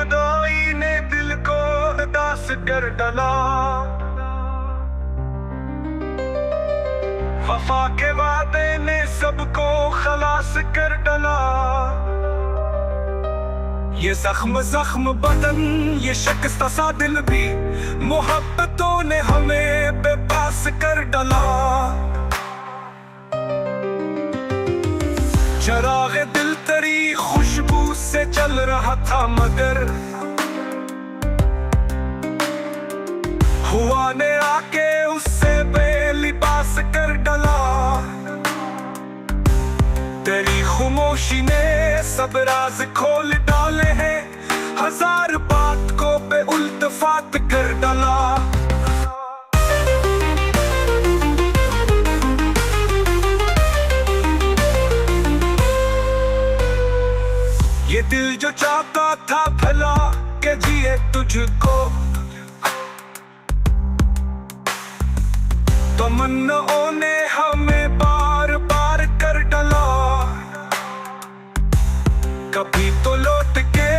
जुदाई ने दिल को उदास कर डाला। वफा के वादे ने सबको खलास कर डाला। ये जख्म जख्म बदन, ये शिकस्ता सा दिल भी मोहब्बतों ने हमें बेबस कर डाला। चराग दिल तेरी खुशबू से चल रहा था मगर हुआ ने आके उससे बेलिबास कर डाला। तेरी खामोशी ने सब राज खोल डाले हैं, हजार बात को बेउल्तफात कर डाला। ये दिल जो चाहता था भला के जिए तुझको, तमन्नाओं ने हमें बार बार कर डाला। कभी तो लौट के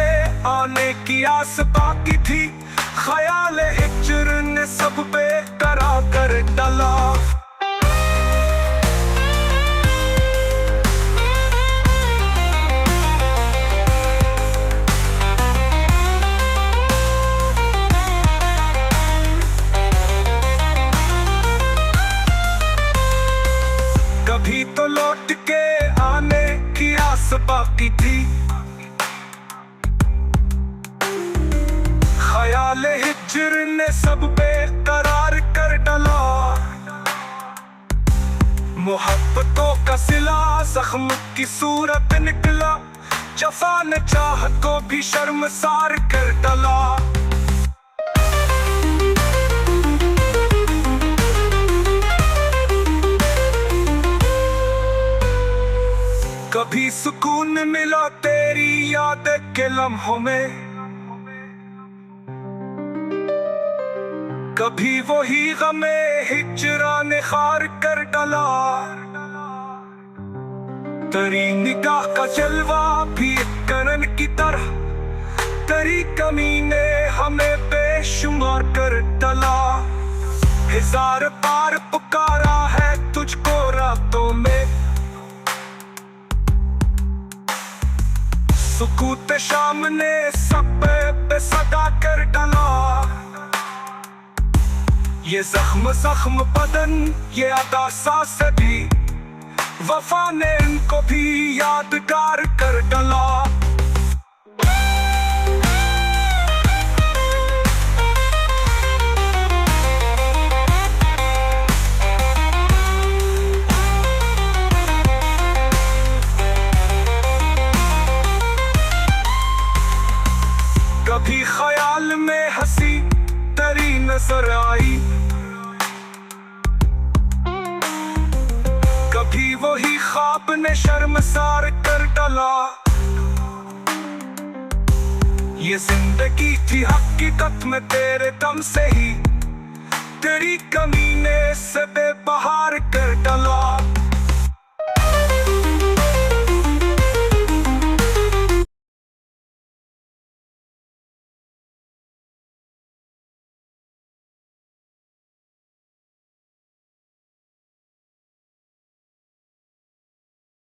आने की आस बाकी थी, ख्याल हिज्र ने सब बेकरार कर डाला। कभी तो लौट के आने की आस बाकी थी, ख्याल हिज्र ने सब बेकरार कर डाला। मोहब्बतों का सिला जख्म की सूरत निकला, जफा ने चाहत को भी शर्मसार कर डाला। कभी सुकून मिला तेरी याद के लम्हों में, कभी वही गमे हिज्रा ने खार कर डाला। तेरी निगाह का जलवा भी एक करन की तरह, तेरी कमी ने हमें बेशुमार कर डाला। हजार बार पुकारा है तुझको रातों में, सुकूत शाम ने सब पे सदा कर डाला। ये जख्म जख्म बदन, ये अदा सांस भी, वफा ने इनको भी यादगार कर डाला। कभी ख्याल में हंसी तेरी नजर आई, कभी वही ख्वाब ने शर्मसार कर डाला। ये जिंदगी थी हकीकत में तेरे दम से ही, तेरी कमी ने से बेबहार कर डाला।